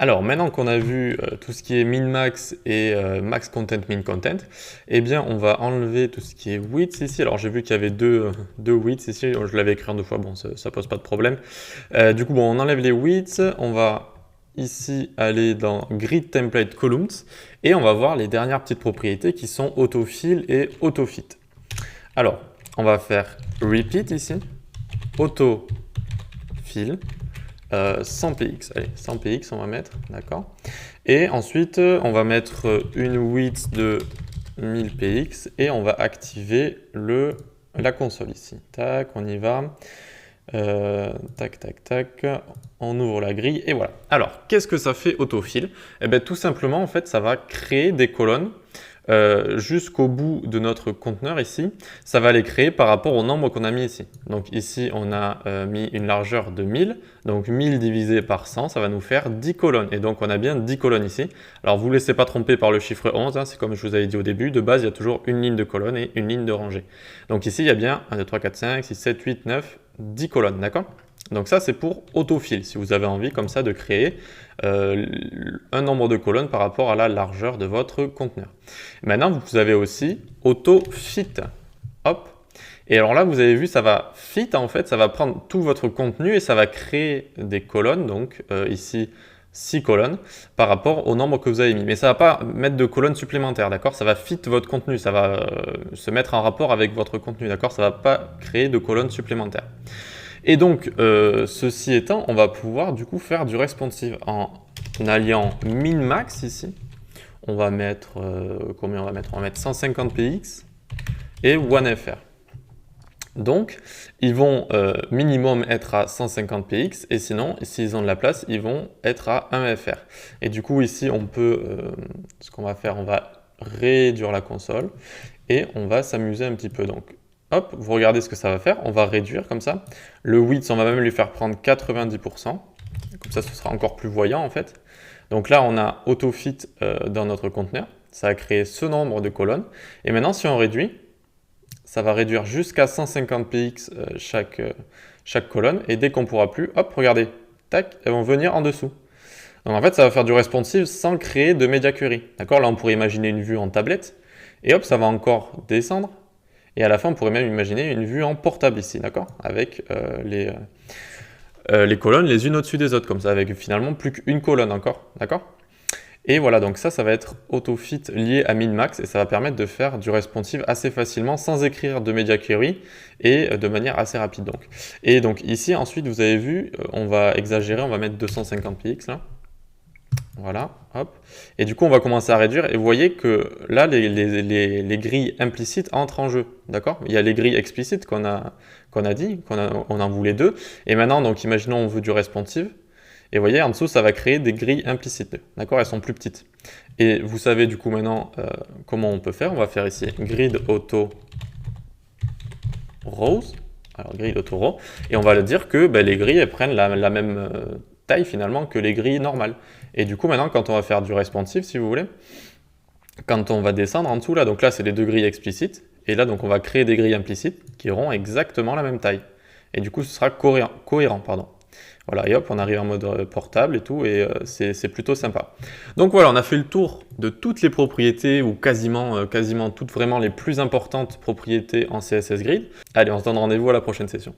Alors, maintenant qu'on a vu tout ce qui est min-max et max content, min content, eh bien, on va enlever tout ce qui est width ici. Alors, j'ai vu qu'il y avait deux widths ici. Je l'avais écrit en deux fois, bon, ça pose pas de problème. Du coup, bon, on enlève les widths. On va ici aller dans Grid Template Columns et on va voir les dernières petites propriétés qui sont autofill et autofit. Alors, on va faire repeat ici, autofill. 100 px, allez 100 px on va mettre, d'accord. Et ensuite on va mettre une width de 1000 px et on va activer la console ici. Tac, on y va. Tac, tac, tac, on ouvre la grille et voilà. Alors, qu'est-ce que ça fait autofill? Eh bien, tout simplement, en fait, ça va créer des colonnes jusqu'au bout de notre conteneur ici. Ça va les créer par rapport au nombre qu'on a mis ici. Donc ici, on a mis une largeur de 1000. Donc 1000 divisé par 100, ça va nous faire 10 colonnes. Et donc, on a bien 10 colonnes ici. Alors, vous ne laissez pas tromper par le chiffre 11. Hein, c'est comme je vous avais dit au début. De base, il y a toujours une ligne de colonne et une ligne de rangée. Donc ici, il y a bien 1, 2, 3, 4, 5, 6, 7, 8, 9, 10 colonnes, d'accord? Donc ça, c'est pour autofill, si vous avez envie comme ça de créer un nombre de colonnes par rapport à la largeur de votre conteneur. Maintenant, vous avez aussi autofit. Hop. Et alors là, vous avez vu, ça va fit, en fait, ça va prendre tout votre contenu et ça va créer des colonnes, donc ici, 6 colonnes par rapport au nombre que vous avez mis. Mais ça ne va pas mettre de colonnes supplémentaires, d'accord? Ça va fit votre contenu, ça va se mettre en rapport avec votre contenu, d'accord? Ça ne va pas créer de colonnes supplémentaires. Et donc, ceci étant, on va pouvoir du coup faire du responsive en alliant min-max ici. On va mettre, combien on va mettre? On va mettre 150 px et 1fr. Donc, ils vont minimum être à 150 px et sinon, s'ils ont de la place, ils vont être à 1fr. Et du coup, ici, on peut, ce qu'on va faire, on va réduire la console et on va s'amuser un petit peu. Donc, hop, vous regardez ce que ça va faire. On va réduire comme ça. Le width, on va même lui faire prendre 90%. Comme ça, ce sera encore plus voyant en fait. Donc là, on a autofit dans notre conteneur. Ça a créé ce nombre de colonnes. Et maintenant, si on réduit, ça va réduire jusqu'à 150 px chaque colonne. Et dès qu'on ne pourra plus, hop, regardez, tac, elles vont venir en dessous. Donc en fait, ça va faire du responsive sans créer de media query. D'accord? Là, on pourrait imaginer une vue en tablette. Et hop, ça va encore descendre. Et à la fin, on pourrait même imaginer une vue en portable ici, d'accord? Avec les colonnes les unes au-dessus des autres, comme ça, avec finalement plus qu'une colonne encore, d'accord? Et voilà, donc ça va être autofit lié à min-max et ça va permettre de faire du responsive assez facilement sans écrire de media query et de manière assez rapide. Donc. Et donc ici, ensuite, vous avez vu, on va exagérer, on va mettre 250 px là. Voilà, hop. Et du coup, on va commencer à réduire. Et vous voyez que là, les grilles implicites entrent en jeu. D'accord? Il y a les grilles explicites qu'on a dit, on en voulait deux. Et maintenant, donc, imaginons on veut du responsive. Et vous voyez, en dessous, ça va créer des grilles implicites. D'accord? Elles sont plus petites. Et vous savez du coup maintenant comment on peut faire. On va faire ici grid auto rows. Alors, grid auto row. Et on va le dire que les grilles, elles prennent la même taille finalement que les grilles normales. Et du coup, maintenant, quand on va faire du responsive, si vous voulez, quand on va descendre en dessous, là, donc là, c'est les deux grilles explicites. Et là, donc, on va créer des grilles implicites qui auront exactement la même taille. Et du coup, ce sera cohérent, pardon. Voilà, et hop, on arrive en mode portable et tout, et c'est plutôt sympa. Donc voilà, on a fait le tour de toutes les propriétés, ou quasiment toutes vraiment les plus importantes propriétés en CSS Grid. Allez, on se donne rendez-vous à la prochaine session.